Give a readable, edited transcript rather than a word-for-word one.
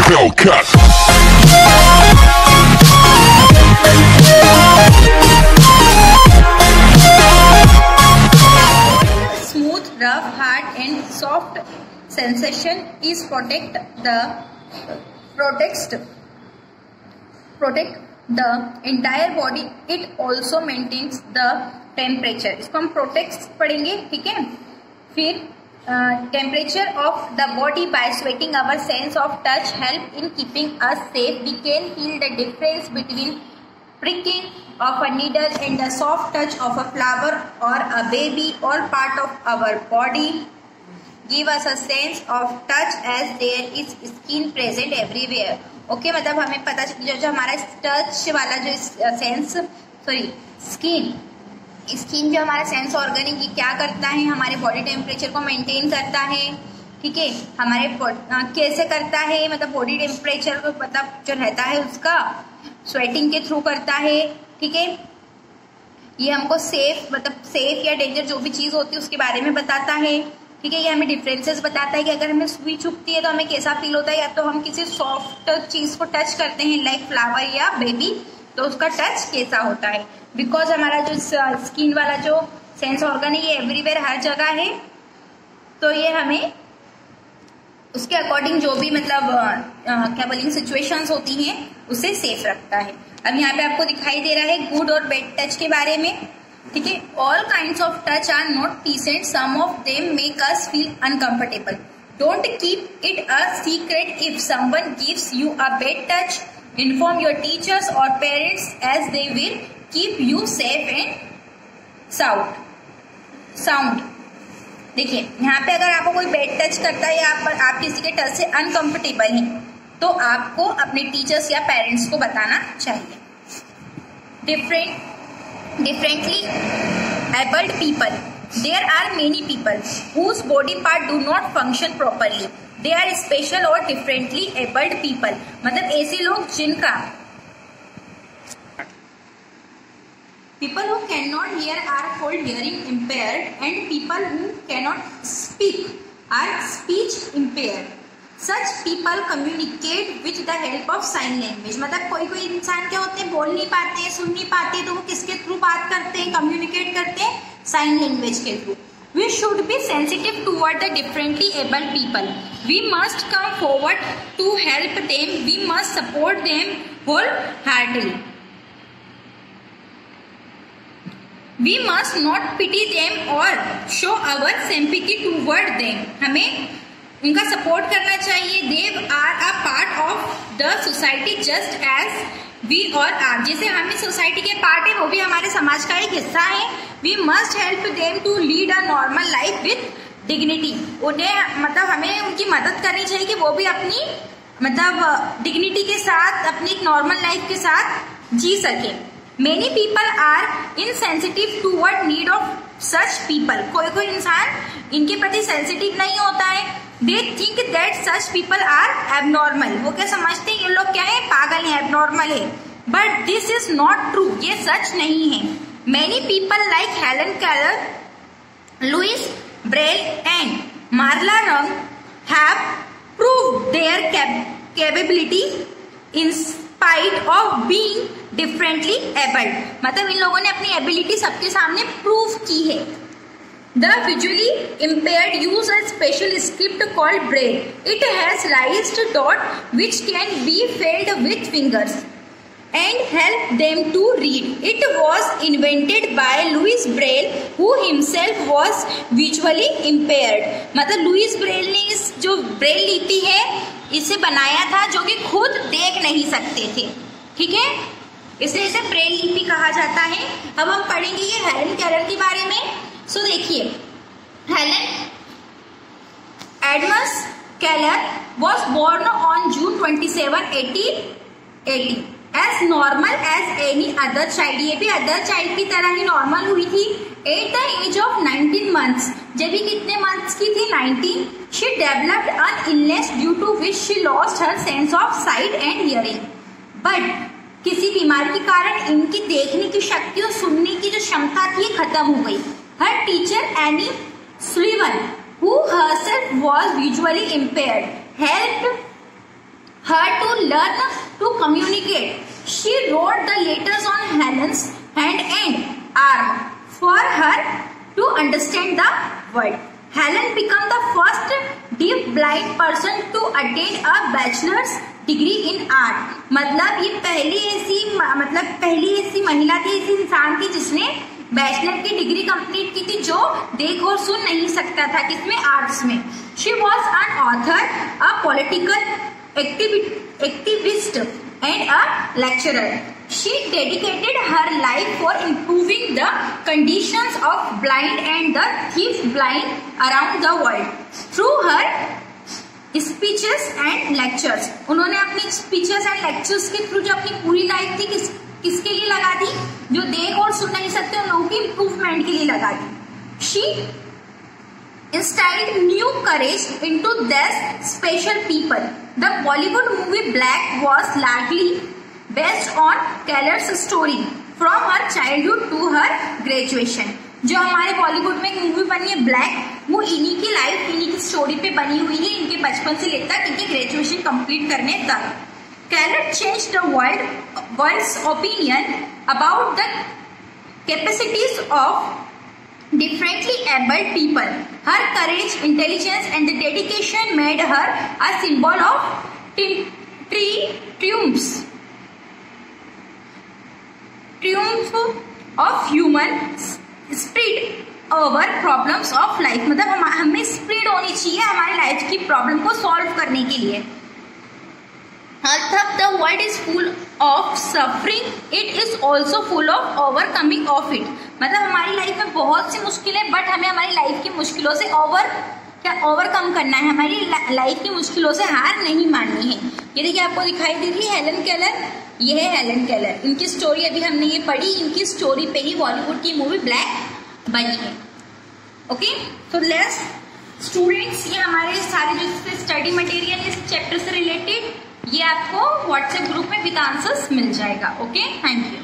Hellcat. Smooth, rough, hard and soft sensation is protect the entire body. It also maintains the temperature. इसको हम protect पढ़ेंगे, ठीक है। फिर temperature of the body by sweating our sense of touch help in keeping us safe. We can feel the difference between pricking of a needle and the soft touch of a flower or a baby. All part of our body give us a sense of touch as there is skin present everywhere. Okay मतलब हमें पता जो हमारा touch वाला जो sense skin जो हमारा sense organ है ये क्या करता है, हमारे बॉडी टेम्परेचर को मेंटेन करता है, ठीक है। हमारे कैसे करता है, मतलब बॉडी टेम्परेचर को मतलब जो रहता है उसका स्वेटिंग के थ्रू करता है, ठीक है। ये हमको सेफ या डेंजर जो भी चीज होती है उसके बारे में बताता है, ठीक है। ये हमें डिफरेंसेस बताता है कि अगर हमें सुई चुभती है तो हमें कैसा फील होता है, या तो हम किसी सॉफ्ट चीज को टच करते हैं लाइक फ्लावर या बेबी तो उसका टच कैसा होता है। बिकॉज हमारा जो स्किन वाला जो सेंस ऑर्गन है ये एवरीवेयर हर जगह है, तो ये हमें उसके अकॉर्डिंग जो भी मतलब क्या बोलेंगे सिचुएशंस होती हैं उससे सेफ रखता है। अब यहाँ पे आपको दिखाई दे रहा है गुड और बैड टच के बारे में, ठीक है। All kinds of touch are not decent, some of them make us feel uncomfortable. Don't keep it a secret if someone gives you a bad touch. Inform your teachers और parents as they will keep you safe and sound. देखिए यहाँ पे अगर आपको कोई bad touch करता है या आप किसी के टच से अनकंफर्टेबल हैं तो आपको अपने टीचर्स या पेरेंट्स को बताना चाहिए। Differently abled people. There are many people whose body part do not function properly. They are special or differently abled people. मतलब ऐसे लोग जिनका people who cannot hear are called hearing impaired, and people who cannot speak are speech impaired. Such people communicate with the help of sign language. मतलब कोई इंसान क्या होते हैं, बोल नहीं पाते हैं, सुन नहीं पाते, तो वो किसके थ्रू बात करते हैं, कम्युनिकेट करते हैं, साइन लैंग्वेज के through. We should be sensitive toward the differently abled people. We must come forward to help them. We must support them wholeheartedly. We must not pity them or show our sympathy toward them. हमें उनका support करना चाहिए। They are a part of the society just as we all are. जैसे हम इस society के part है वो भी हमारे समाज का एक हिस्सा है। We must help them to lead a normal life with dignity. उन्हें मतलब हमें उनकी मदद करनी चाहिए कि वो भी अपनी मतलब डिग्निटी के साथ अपनी एक नॉर्मल लाइफ के साथ जी सके। Many people are insensitive toward need of such people. कोई इंसान इनके प्रति सेंसिटिव नहीं होता है। They think that such people are abnormal. वो क्या समझते हैं ये लोग क्या है, पागल है, abnormal है। But this is not true. ये सच नहीं है। Many people like Helen Keller, Louis Braille and Marla Rung have proved their capability in spite of being differently abled. मतलब इन लोगों ने अपनी एबिलिटी सबके सामने प्रूव की है। The visually impaired use a special script called Braille. It has raised dot which can be filled with fingers and help them to read. It was invented by Louis Braille, who himself was visually impaired. मतलब Louis Braille ने इस जो Braille लिपि है इसे बनाया था जो कि खुद देख नहीं सकते थे, ठीक है। इसलिए इसे ब्रेल लिपि कहा जाता है। अब हम पढ़ेंगे ये हेलन केलर के बारे में। सो देखिए Helen Adams Keller was born on June 27, 1880 as normal as any other child. ये भी अदर चाइल्ड की तरह ही नॉर्मल हुई थी। At the age of 19 months, जब भी कितने मंथ्स की थी, 19, she developed an illness due to which she lost her sense of sight and hearing. But किसी बीमारी के कारण इनकी देखने की शक्ति और सुनने की जो क्षमता थी खत्म हो गई। Her teacher Annie Sullivan, who herself was visually impaired, helped her to learn to communicate. She wrote the letters on Helen's hand and arm for her to understand the world. Helen became the first deaf blind person to attain a bachelor's degree in art. मतलब ये पहली ऐसी महिला थी, ऐसी इंसान थी जिसने बैचलर की डिग्री कंप्लीट की थी, जो देख और सुन नहीं सकता था, किसमें, आर्ट्स में. She was an author, a political activist and a lecturer. She dedicated her life for improving the conditions of blind and the deaf blind around the world through her speeches and lectures. उन्होंने अपनी speeches and lectures के through जो अपनी पूरी life थी किसके लिए लगा दी, जो देख और सुन नहीं सकते उन लोगों की इम्प्रूवमेंट के लिए लगा दी. She instilled new courage into these special people. The Bollywood movie Black was largely based on Keller's story from her childhood to her graduation. जो हमारे बॉलीवुड में एक मूवी बनी है ब्लैक, वो इन्हीं की लाइफ, इन्हीं की स्टोरी पे बनी हुई है, इनके बचपन से लेकर इनके ग्रेजुएशन कंप्लीट करने तक. Keller changed the world's opinion about the capacities of differently abled people. Her courage, intelligence and the dedication made her a symbol of triumph of human spirit over problems of life. मतलब हमें spirit होनी चाहिए हमारी life की problem को solve करने के लिए. The world is full of suffering. It is also full of overcoming of it. मतलब हमारी लाइफ में बहुत सी मुश्किलें, बट हमें हमारी लाइफ की मुश्किलों से ओवरकम करना है. हमारी लाइफ की मुश्किलों से हार नहीं माननी है. ये देखिए आपको दिखाई दे रही है हेलन केलर, ये है हेलन केलर. इनकी स्टोरी अभी हमने ये पढ़ी, इनकी स्टोरी पे ही बॉलीवुड की मूवी ब्लैक बनी है. ओके, तो लेट्स स्टूडेंट्स, ये हमारे सारे जो स्टडी मटेरियल इस चैप्टर से रिलेटेड ये आपको व्हाट्सएप ग्रुप में विद आंसर्स मिल जाएगा. Okay, thank you.